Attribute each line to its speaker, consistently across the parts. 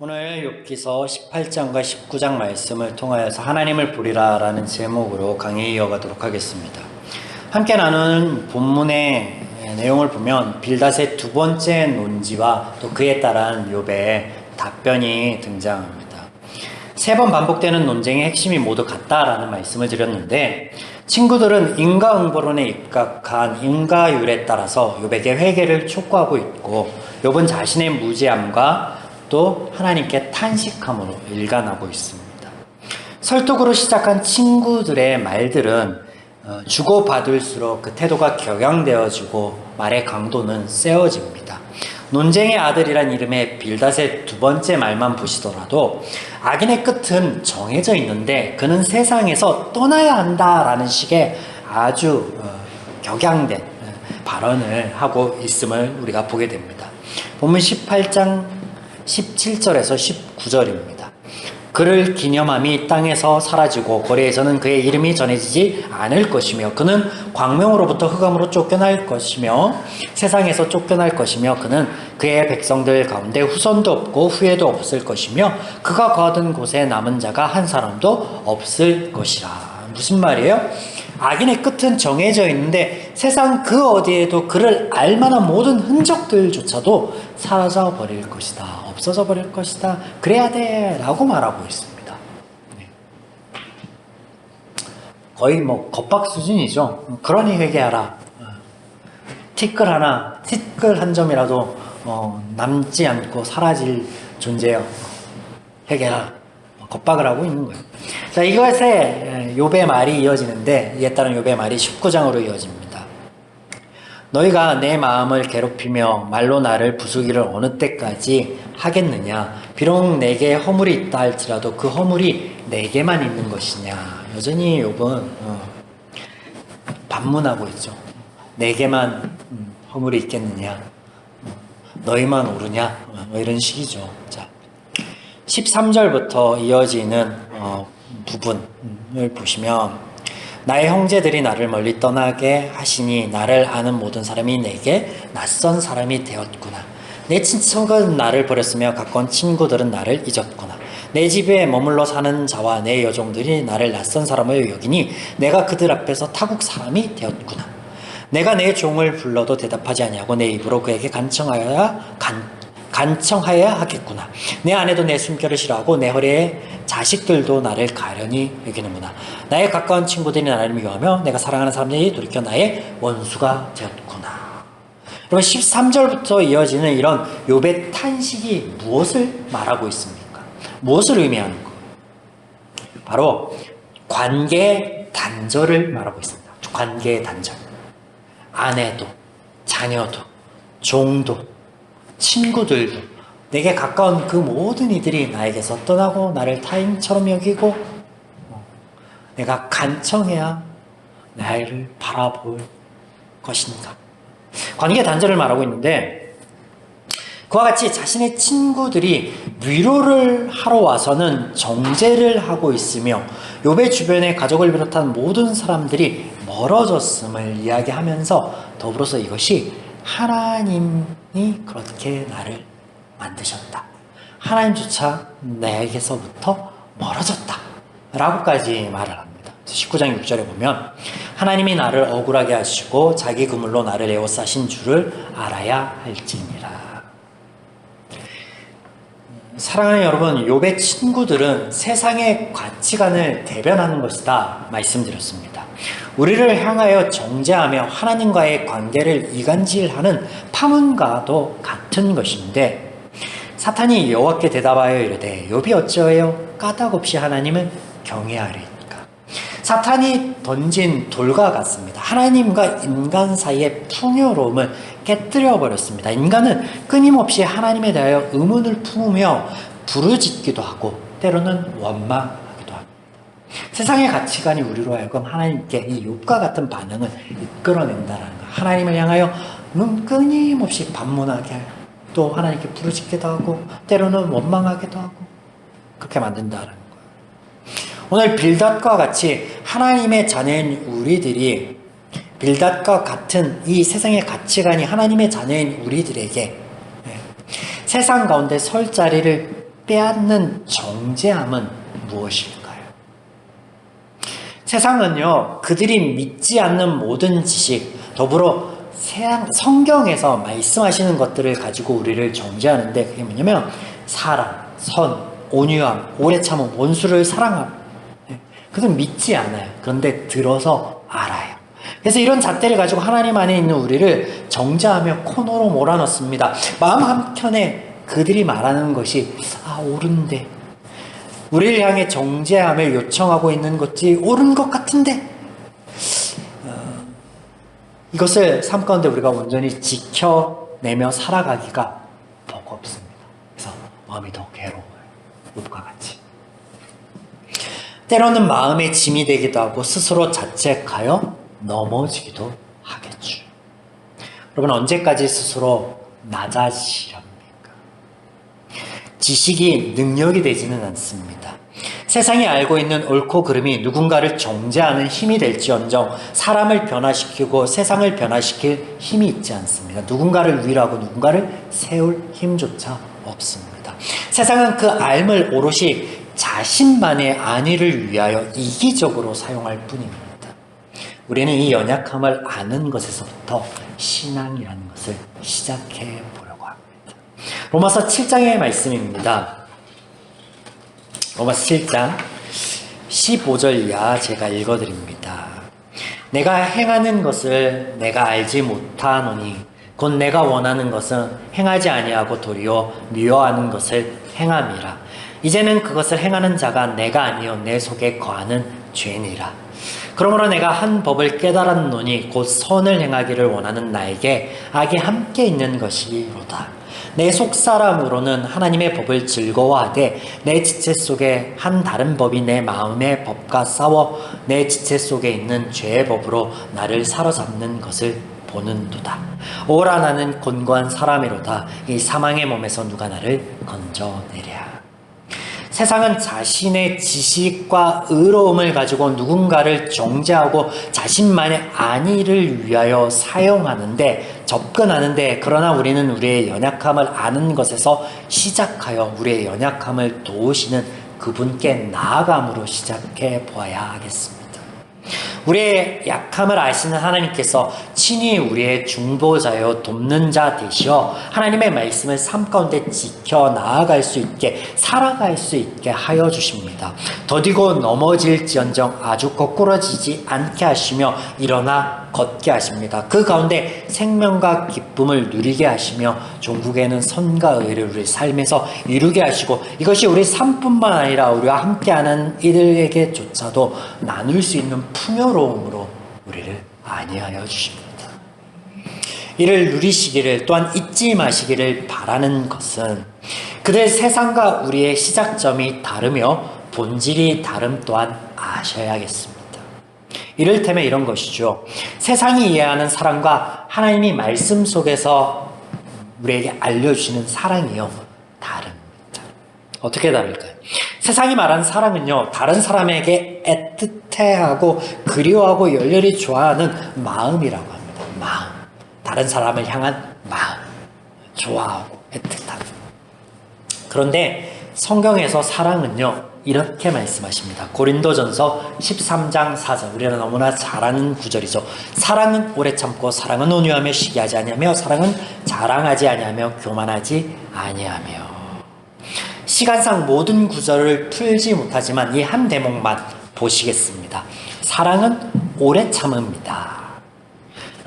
Speaker 1: 오늘 욥기서 18장과 19장 말씀을 통하여서 하나님을 부리라 라는 제목으로 강의 이어가도록 하겠습니다. 함께 나누는 본문의 내용을 보면 빌닷의 두 번째 논지와 또 그에 따른 욥의 답변이 등장합니다. 세 번 반복되는 논쟁의 핵심이 모두 같다라는 말씀을 드렸는데, 친구들은 인과응보론에 입각한 인과율에 따라서 욥에게 회개를 촉구하고 있고, 욥은 자신의 무지함과 또 하나님께 탄식함으로 일관하고 있습니다. 설득으로 시작한 친구들의 말들은 주고받을수록 그 태도가 격양되어지고 말의 강도는 세워집니다. 논쟁의 아들이란 이름의 빌닷의 두 번째 말만 보시더라도 악인의 끝은 정해져 있는데 그는 세상에서 떠나야 한다라는 식의 아주 격양된 발언을 하고 있음을 우리가 보게 됩니다. 본문 18장 17절에서 19절입니다. 그를 기념함이 땅에서 사라지고 거리에서는 그의 이름이 전해지지 않을 것이며 그는 광명으로부터 흑암으로 쫓겨날 것이며 세상에서 쫓겨날 것이며 그는 그의 백성들 가운데 후손도 없고 후예도 없을 것이며 그가 거하던 곳에 남은 자가 한 사람도 없을 것이라. 무슨 말이에요? 악인의 끝은 정해져 있는데 세상 그 어디에도 그를 알만한 모든 흔적들조차도 사라져 버릴 것이다. 없어져 버릴 것이다. 그래야 돼 라고 말하고 있습니다. 거의 겁박 수준이죠. 그러니 회개하라. 티끌 한 점이라도 남지 않고 사라질 존재여 회개하라. 겁박을 하고 있는 거예요. 자, 이것에 욥의 말이 이어지는데 이에 따른 욥의 말이 19장으로 이어집니다. 너희가 내 마음을 괴롭히며 말로 나를 부수기를 어느 때까지 하겠느냐. 비록 내게 허물이 있다 할지라도 그 허물이 내게만 있는 것이냐. 여전히 욥은 반문하고 있죠. 내게만 허물이 있겠느냐. 너희만 옳으냐. 이런 식이죠. 자, 13절부터 이어지는 부분을 보시면 나의 형제들이 나를 멀리 떠나게 하시니 나를 아는 모든 사람이 내게 낯선 사람이 되었구나. 내 친척은 나를 버렸으며 가까운 친구들은 나를 잊었구나. 내 집에 머물러 사는 자와 내 여종들이 나를 낯선 사람으로 여기니 내가 그들 앞에서 타국 사람이 되었구나. 내가 내 종을 불러도 대답하지 아니하고 내 입으로 그에게 간청하여야 하겠구나. 내 아내도 내 숨결을 싫어하고 내 허리에 자식들도 나를 가련히 여기는구나. 나의 가까운 친구들이 나를 미워하며 내가 사랑하는 사람들이 돌이켜 나의 원수가 되었구나. 여러분 13절부터 이어지는 이런 욥의 탄식이 무엇을 말하고 있습니까? 무엇을 의미하는 거예요? 바로 관계의 단절을 말하고 있습니다. 관계의 단절. 아내도 자녀도 종도 친구들도 내게 가까운 그 모든 이들이 나에게서 떠나고 나를 타인처럼 여기고 내가 간청해야 나를 바라볼 것인가. 관계 단절을 말하고 있는데 그와 같이 자신의 친구들이 위로를 하러 와서는 정죄를 하고 있으며 욥의 주변의 가족을 비롯한 모든 사람들이 멀어졌음을 이야기하면서 더불어서 이것이 하나님이 그렇게 나를 만드셨다. 하나님조차 내게서부터 멀어졌다. 라고까지 말을 합니다. 19장 6절에 보면 하나님이 나를 억울하게 하시고 자기 그물로 나를 에워싸신 줄을 알아야 할지니라. 사랑하는 여러분, 욥의 친구들은 세상의 가치관을 대변하는 것이다 말씀드렸습니다. 우리를 향하여 정죄하며 하나님과의 관계를 이간질하는 파문과도 같은 것인데 사탄이 여호와께 대답하여 이르되 욥이 어찌하여 까닭없이 하나님을 경외하리까. 사탄이 던진 돌과 같습니다. 하나님과 인간 사이의 풍요로움을 깨뜨려 버렸습니다. 인간은 끊임없이 하나님에 대하여 의문을 품으며 부르짖기도 하고 때로는 원망하기도 합니다. 세상의 가치관이 우리로 하여금 하나님께 이 욥과 같은 반응을 이끌어낸다는 것. 하나님을 향하여 끊임없이 반문하게 하고 또 하나님께 부르짖기도 하고 때로는 원망하기도 하고 그렇게 만든다는 거예요. 오늘 빌닷과 같이 하나님의 자녀인 우리들이 빌닷과 같은 이 세상의 가치관이 하나님의 자녀인 우리들에게 세상 가운데 설 자리를 빼앗는 정죄함은 무엇일까요? 세상은요, 그들이 믿지 않는 모든 지식, 더불어 성경에서 말씀하시는 것들을 가지고 우리를 정죄하는데, 그게 뭐냐면 사랑, 선, 온유함, 오래 참음, 원수를 사랑함. 그들은 믿지 않아요. 그런데 들어서 알아요. 그래서 이런 잣대를 가지고 하나님 안에 있는 우리를 정죄하며 코너로 몰아넣습니다. 마음 한켠에 그들이 말하는 것이 옳은데, 우리를 향해 정죄함을 요청하고 있는 것이 옳은 것 같은데, 이것을 삶 가운데 우리가 온전히 지켜내며 살아가기가 버겁습니다. 그래서 마음이 더 괴로워요. 욥과 같이. 때로는 마음의 짐이 되기도 하고 스스로 자책하여 넘어지기도 하겠죠. 여러분, 언제까지 스스로 낮아지시렵니까? 지식이 능력이 되지는 않습니다. 세상이 알고 있는 옳고 그름이 누군가를 정죄하는 힘이 될지언정 사람을 변화시키고 세상을 변화시킬 힘이 있지 않습니다. 누군가를 위로하고 누군가를 세울 힘조차 없습니다. 세상은 그 알을 오롯이 자신만의 안위를 위하여 이기적으로 사용할 뿐입니다. 우리는 이 연약함을 아는 것에서부터 신앙이라는 것을 시작해 보려고 합니다. 로마서 7장의 말씀입니다. 로마서 7장 15절 이하 제가 읽어드립니다. 내가 행하는 것을 내가 알지 못하노니 곧 내가 원하는 것은 행하지 아니하고 도리어 미워하는 것을 행함이라. 이제는 그것을 행하는 자가 내가 아니요 내 속에 거하는 죄니라. 그러므로 내가 한 법을 깨달았노니 곧 선을 행하기를 원하는 나에게 악이 함께 있는 것이로다. 내 속사람으로는 하나님의 법을 즐거워하되 내 지체 속에 한 다른 법이 내 마음의 법과 싸워 내 지체 속에 있는 죄의 법으로 나를 사로잡는 것을 보는도다. 오라 나는 곤고한 사람이로다. 이 사망의 몸에서 누가 나를 건져내랴. 세상은 자신의 지식과 의로움을 가지고 누군가를 정죄하고 자신만의 안위를 위하여 사용하는데, 접근하는데, 그러나 우리는 우리의 연약함을 아는 것에서 시작하여 우리의 연약함을 도우시는 그분께 나아감으로 시작해 보아야 하겠습니다. 우리의 약함을 아시는 하나님께서 친히 우리의 중보자여 돕는 자 되시어 하나님의 말씀을 삶 가운데 지켜 나아갈 수 있게, 살아갈 수 있게 하여 주십니다. 더디고 넘어질지언정 아주 거꾸러지지 않게 하시며 일어나 걷게 하십니다. 그 가운데 생명과 기쁨을 누리게 하시며 종국에는 선과 의를 우리 삶에서 이루게 하시고, 이것이 우리 삶뿐만 아니라 우리와 함께하는 이들에게조차도 나눌 수 있는 풍요로움으로 우리를 안위하여 주십니다. 이를 누리시기를, 또한 잊지 마시기를 바라는 것은 그들 세상과 우리의 시작점이 다르며 본질이 다름 또한 아셔야겠습니다. 이를테면 이런 것이죠. 세상이 이해하는 사랑과 하나님이 말씀 속에서 우리에게 알려주시는 사랑이요, 다릅니다. 어떻게 다를까요? 세상이 말하는 사랑은요, 다른 사람에게 애틋해하고 그리워하고 열렬히 좋아하는 마음이라고 합니다. 마음. 다른 사람을 향한 마음. 좋아하고 애틋함. 그런데 성경에서 사랑은요, 이렇게 말씀하십니다. 고린도전서 13장 4절, 우리는 너무나 잘 아는 구절이죠. 사랑은 오래 참고 사랑은 온유하며 시기하지 아니하며 사랑은 자랑하지 아니하며 교만하지 아니하며. 시간상 모든 구절을 풀지 못하지만 이 한 대목만 보시겠습니다. 사랑은 오래 참습니다.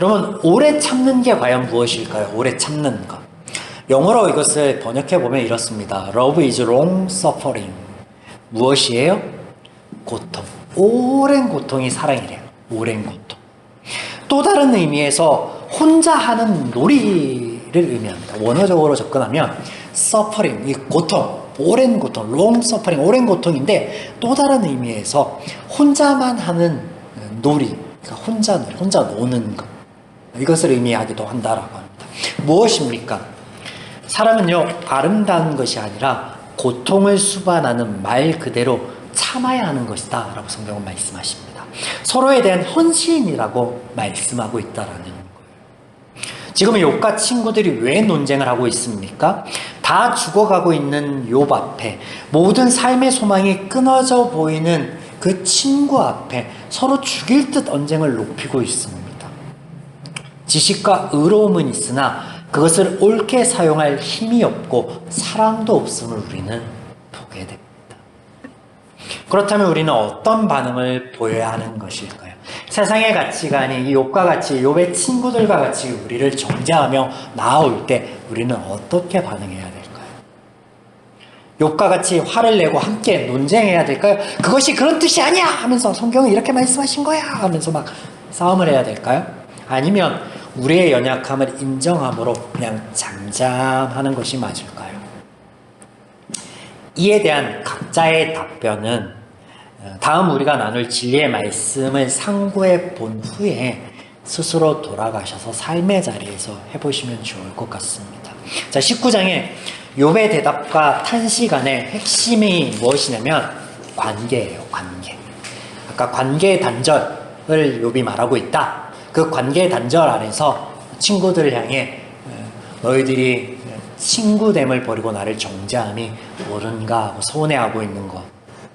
Speaker 1: 여러분, 오래 참는 게 과연 무엇일까요? 오래 참는 것. 영어로 이것을 번역해 보면 이렇습니다. Love is long suffering. 무엇이에요? 고통. 오랜 고통이 사랑이래요. 오랜 고통. 또 다른 의미에서 혼자 하는 놀이를 의미합니다. 원어적으로 접근하면 suffering, 이 고통, 오랜 고통, long suffering, 오랜 고통인데, 또 다른 의미에서 혼자만 하는 놀이, 그러니까 혼자 노는 것, 이것을 의미하기도 한다라고 합니다. 무엇입니까? 사람은요, 아름다운 것이 아니라 고통을 수반하는 말 그대로 참아야 하는 것이다 라고 성경은 말씀하십니다. 서로에 대한 헌신이라고 말씀하고 있다라는 거예요. 지금 욥과 친구들이 왜 논쟁을 하고 있습니까? 다 죽어가고 있는 욥 앞에, 모든 삶의 소망이 끊어져 보이는 그 친구 앞에 서로 죽일 듯 언쟁을 높이고 있습니다. 지식과 의로움은 있으나 그것을 옳게 사용할 힘이 없고 사랑도 없음을 우리는 보게 됩니다. 그렇다면 우리는 어떤 반응을 보여야 하는 것일까요? 세상의 가치관이 이 욥과 같이, 욥의 친구들과 같이 우리를 정죄하며 나아올 때 우리는 어떻게 반응해야 될까요? 욥과 같이 화를 내고 함께 논쟁해야 될까요? 그것이 그런 뜻이 아니야 하면서 성경은 이렇게 말씀하신 거야 하면서 막 싸움을 해야 될까요? 아니면 우리의 연약함을 인정함으로 그냥 잠잠하는 것이 맞을까요? 이에 대한 각자의 답변은 다음 우리가 나눌 진리의 말씀을 상고해 본 후에 스스로 돌아가셔서 삶의 자리에서 해보시면 좋을 것 같습니다. 자, 19장에 욥의 대답과 탄식 안의 핵심이 무엇이냐면 관계예요. 관계. 아까 관계의 단절을 욥이 말하고 있다. 그 관계의 단절 안에서 친구들을 향해 너희들이 친구됨을 버리고 나를 정죄함이 옳은가 하고 서운해하고 있는 것,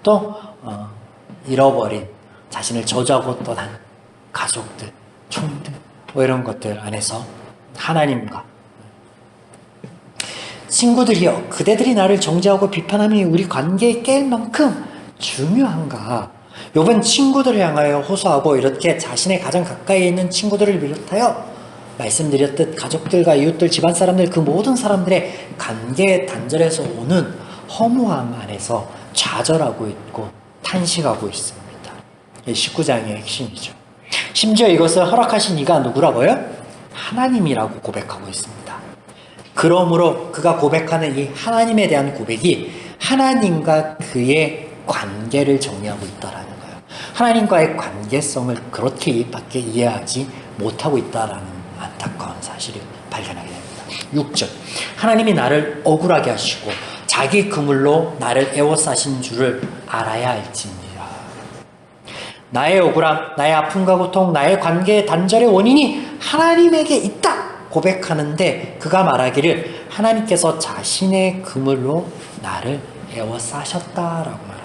Speaker 1: 또 잃어버린 자신을 저주하고 떠난 가족들, 총들, 뭐 이런 것들 안에서 하나님과 친구들이여, 그대들이 나를 정죄하고 비판함이 우리 관계에 깰 만큼 중요한가? 욥은 친구들을 향하여 호소하고 이렇게 자신의 가장 가까이 있는 친구들을 비롯하여 말씀드렸듯 가족들과 이웃들, 집안 사람들, 그 모든 사람들의 관계 단절에서 오는 허무함 안에서 좌절하고 있고 탄식하고 있습니다. 19장의 핵심이죠. 심지어 이것을 허락하신 이가 누구라고요? 하나님이라고 고백하고 있습니다. 그러므로 그가 고백하는 이 하나님에 대한 고백이 하나님과 그의 관계를 정리하고 있다라는 거예요. 하나님과의 관계성을 그렇게 입 밖에 이해하지 못하고 있다라는 안타까운 사실을 발견하게 됩니다. 6절, 하나님이 나를 억울하게 하시고 자기 그물로 나를 애워싸신 줄을 알아야 할지니라. 나의 억울함, 나의 아픔과 고통, 나의 관계의 단절의 원인이 하나님에게 있다 고백하는데 그가 말하기를 하나님께서 자신의 그물로 나를 애워싸셨다라고 말합니다.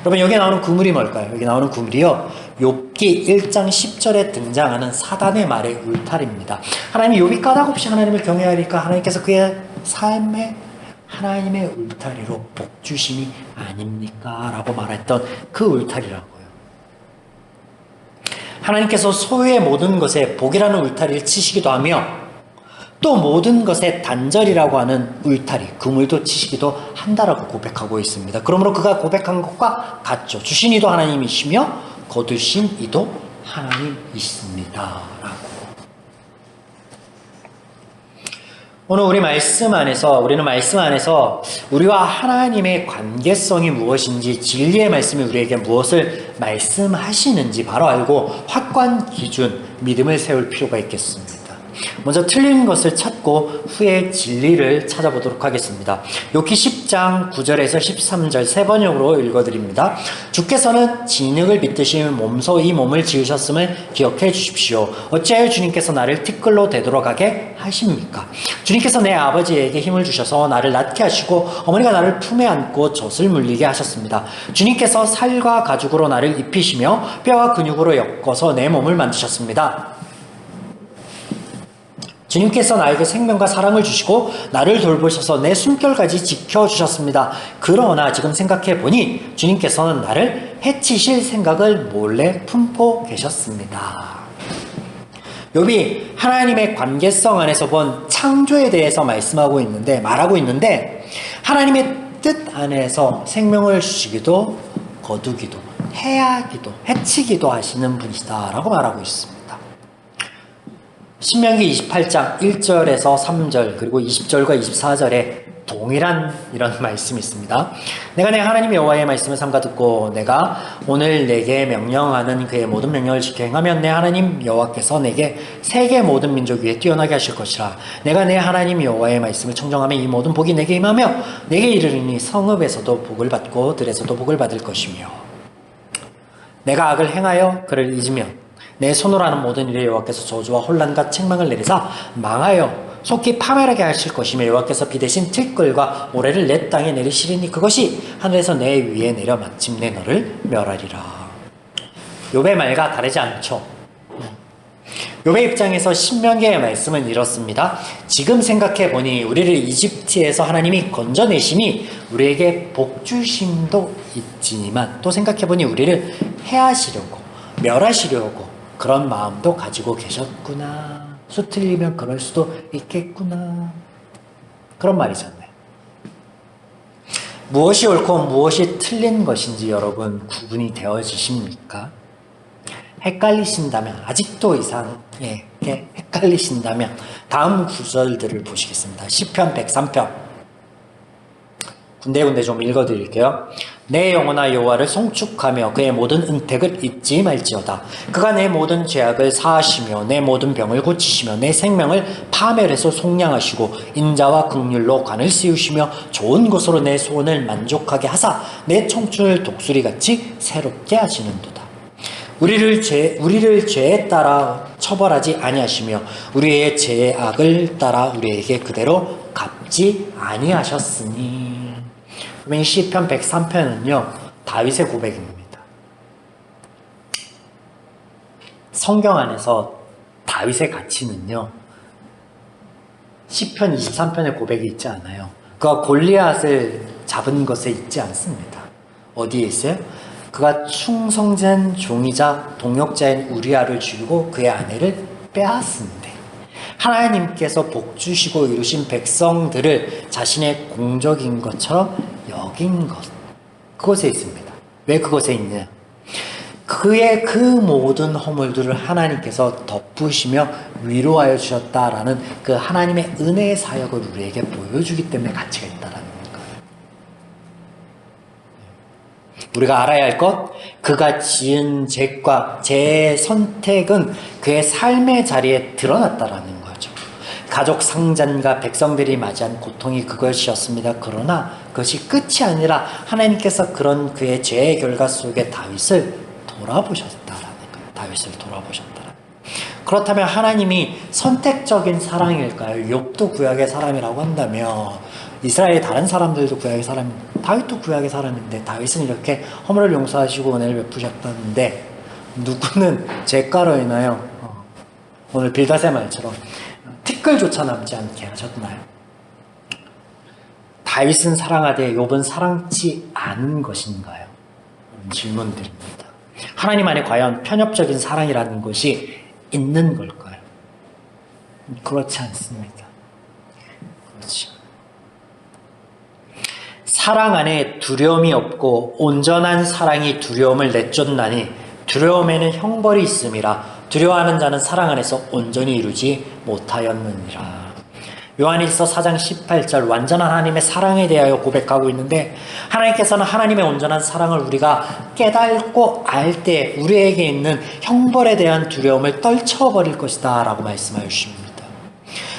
Speaker 1: 여러분, 여기 나오는 그물이 뭘까요? 여기 나오는 그물이요, 욥기 1장 10절에 등장하는 사단의 말의 울타리입니다. 하나님이 욥이 까닭없이 하나님을 경외하니까 하나님께서 그의 삶에 하나님의 울타리로 복 주심이 아닙니까? 라고 말했던 그 울타리라고요. 하나님께서 소유의 모든 것에 복이라는 울타리를 치시기도 하며 또 모든 것에 단절이라고 하는 울타리, 그물도 치시기도 한다라고 고백하고 있습니다. 그러므로 그가 고백한 것과 같죠. 주신 이도 하나님이시며 거두신 이도 하나님이십니다. 라고. 오늘 우리는 말씀 안에서 우리와 하나님의 관계성이 무엇인지, 진리의 말씀이 우리에게 무엇을 말씀하시는지 바로 알고 확고한 기준, 믿음을 세울 필요가 있겠습니다. 먼저 틀린 것을 찾고 후에 진리를 찾아보도록 하겠습니다. 욥기 10장 9절에서 13절 세 번역으로 읽어드립니다. 주께서는 진흙을 빗듯이 몸소 이 몸을 지으셨음을 기억해 주십시오. 어찌하여 주님께서 나를 티끌로 되돌아가게 하십니까? 주님께서 내 아버지에게 힘을 주셔서 나를 낳게 하시고 어머니가 나를 품에 안고 젖을 물리게 하셨습니다. 주님께서 살과 가죽으로 나를 입히시며 뼈와 근육으로 엮어서 내 몸을 만드셨습니다. 주님께서 나에게 생명과 사랑을 주시고 나를 돌보셔서 내 숨결까지 지켜주셨습니다. 그러나 지금 생각해보니 주님께서는 나를 해치실 생각을 몰래 품고 계셨습니다. 욥이 하나님의 관계성 안에서 본 창조에 대해서 말하고 있는데 하나님의 뜻 안에서 생명을 주시기도 거두기도 해하기도 해치기도 하시는 분이시다라고 말하고 있습니다. 신명기 28장 1절에서 3절 그리고 20절과 24절에 동일한 이런 말씀이 있습니다. 내가 내 하나님 여호와의 말씀을 삼가 듣고 내가 오늘 내게 명령하는 그의 모든 명령을 지켜 행하면 내 하나님 여호와께서 내게 세계 모든 민족 위에 뛰어나게 하실 것이라. 내가 내 하나님 여호와의 말씀을 청정하면 이 모든 복이 내게 임하며 내게 이르리니 성읍에서도 복을 받고 들에서도 복을 받을 것이며 내가 악을 행하여 그를 잊으면 내 손으로 하는 모든 일에 여호와께서 저주와 혼란과 책망을 내리사 망하여 속히 파멸하게 하실 것이며 여호와께서 비 대신 들끓과 모래를 내 땅에 내리시리니 그것이 하늘에서 내 위에 내려 마침내 너를 멸하리라. 욥의 말과 다르지 않죠. 욥의 입장에서 신명기의 말씀은 이렇습니다. 지금 생각해보니 우리를 이집트에서 하나님이 건져내심이 우리에게 복주심도 있지만 또 생각해보니 우리를 해하시려고 멸하시려고 그런 마음도 가지고 계셨구나. 수 틀리면 그럴 수도 있겠구나. 그런 말이잖아요. 무엇이 옳고 무엇이 틀린 것인지 여러분 구분이 되어지십니까? 헷갈리신다면, 아직도 이상하게 헷갈리신다면 다음 구절들을 보시겠습니다. 시편 103편 군데군데 좀 읽어드릴게요. 내 영혼아 여호와를 송축하며 그의 모든 은택을 잊지 말지어다. 그가 내 모든 죄악을 사하시며 내 모든 병을 고치시며 내 생명을 파멸해서 속량하시고 인자와 긍휼로 관을 씌우시며 좋은 것으로 내 소원을 만족하게 하사 내 청춘을 독수리같이 새롭게 하시는도다. 우리를 죄에 따라 처벌하지 아니하시며 우리의 죄악을 따라 우리에게 그대로 갚지 아니하셨으니. 그러면 시편 103편은요 다윗의 고백입니다. 성경 안에서 다윗의 가치는요 시편 23편의 고백이 있지 않아요. 그가 골리앗을 잡은 것에 있지 않습니다. 어디에 있어요? 그가 충성된 종이자 동역자인 우리아를 죽이고 그의 아내를 빼앗은데 하나님께서 복주시고 이루신 백성들을 자신의 공적인 것처럼 여긴 것, 그것에 있습니다. 왜 그것에 있냐? 그의 그 모든 허물들을 하나님께서 덮으시며 위로하여 주셨다라는 그 하나님의 은혜의 사역을 우리에게 보여주기 때문에 가치가 있다라는 거예요. 우리가 알아야 할 것, 그가 지은 죄과 죄의 선택은 그의 삶의 자리에 드러났다라는 거죠. 가족 상잔과 백성들이 맞이한 고통이 그것이었습니다. 그러나 그것이 끝이 아니라 하나님께서 그런 그의 죄의 결과 속에 다윗을 돌아보셨다라는 거예요. 다윗을 돌아보셨다라는 거예요. 그렇다면 하나님이 선택적인 사랑일까요? 욥도 구약의 사람이라고 한다면 이스라엘의 다른 사람들도 구약의 사람입니다. 다윗도 구약의 사람인데 다윗은 이렇게 허물을 용서하시고 은혜를 베푸셨다는데 누구는 죄가로 인하여 오늘 빌닷의 말처럼 티끌조차 남지 않게 하셨나요? 다윗은 사랑하되 욥은 사랑치 않은 것인가요? 질문드립니다. 하나님 안에 과연 편협적인 사랑이라는 것이 있는 걸까요? 그렇지 않습니다. 그렇죠. 사랑 안에 두려움이 없고 온전한 사랑이 두려움을 내쫓나니 두려움에는 형벌이 있음이라 두려워하는 자는 사랑 안에서 온전히 이루지 못하였느니라. 요한일서 4장 18절 완전한 하나님의 사랑에 대하여 고백하고 있는데 하나님께서는 하나님의 온전한 사랑을 우리가 깨닫고 알 때 우리에게 있는 형벌에 대한 두려움을 떨쳐버릴 것이다 라고 말씀하여 주십니다.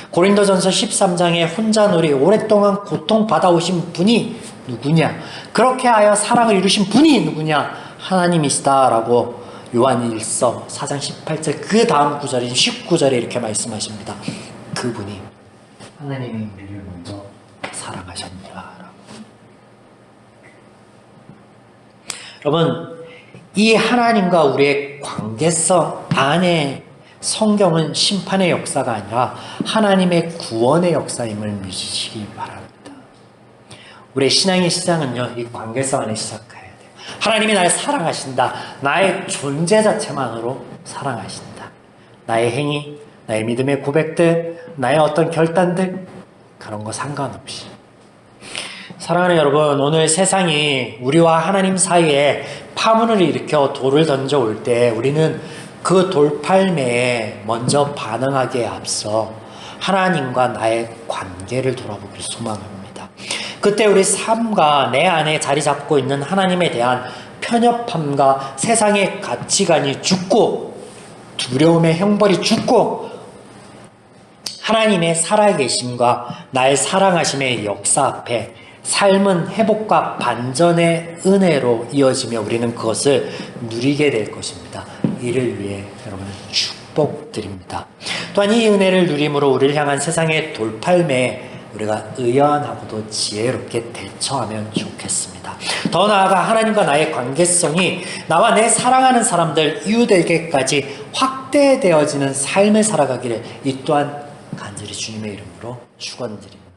Speaker 1: 고린도전서 13장에 혼자놀이 오랫동안 고통받아오신 분이 누구냐? 그렇게 하여 사랑을 이루신 분이 누구냐? 하나님이시다 라고 요한일서 4장 18절 그 다음 구절인 19절에 이렇게 말씀하십니다. 그분이 하나님이 우리를 먼저 사랑하셨느라 라고. 여러분, 이 하나님과 우리의 관계성 안에 성경은 심판의 역사가 아니라 하나님의 구원의 역사임을 믿으시기 바랍니다. 우리의 신앙의 시작은요, 이 관계성 안에 시작해야 돼요. 하나님이 나를 사랑하신다. 나의 존재 자체만으로 사랑하신다. 나의 행위, 나의 믿음의 고백들, 나의 어떤 결단들, 그런 거 상관없이. 사랑하는 여러분, 오늘 세상이 우리와 하나님 사이에 파문을 일으켜 돌을 던져올 때 우리는 그 돌팔매에 먼저 반응하기에 앞서 하나님과 나의 관계를 돌아보길 소망합니다. 그때 우리 삶과 내 안에 자리 잡고 있는 하나님에 대한 편협함과 세상의 가치관이 죽고 두려움의 형벌이 죽고 하나님의 살아계심과 날 사랑하심의 역사 앞에 삶은 회복과 반전의 은혜로 이어지며 우리는 그것을 누리게 될 것입니다. 이를 위해 여러분을 축복드립니다. 또한 이 은혜를 누림으로 우리를 향한 세상의 돌팔매에 우리가 의연하고도 지혜롭게 대처하면 좋겠습니다. 더 나아가 하나님과 나의 관계성이 나와 내 사랑하는 사람들, 이웃에게까지 확대되어지는 삶을 살아가기를 이 또한 간절히 주님의 이름으로 축원드립니다.